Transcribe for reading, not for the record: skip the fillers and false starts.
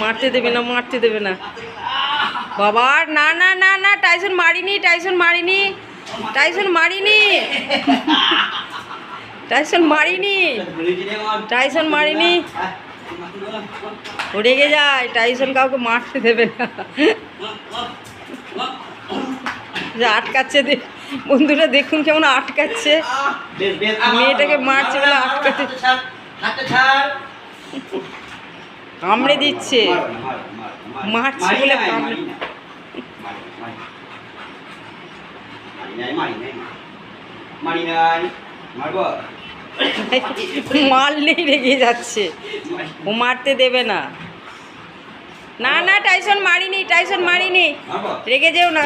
মারতে দেবে না, মারতে দেবে না বাবা। না না না না, টাইসন মারিনি, টাইসন মারিনি, টাইসন মারিনি, টাইসন মারিনি, টাইসন মারিনি। ও রেগে যায়, টাইসন কাউকে মারতে দেবে না। যা আটকাচ্ছে, বন্ধুরা দেখুন কেমন আটকাচ্ছে, মেয়েটাকে মারছে বলে আটকাতে, কামড়ে দিচ্ছে, মারছে বলে কামড়ে। মারলেই রেগে যাচ্ছে, ও মারতে দেবে না। না না, টাইসন মারিনি, টাইসন মারিনি, রেগে যেও না।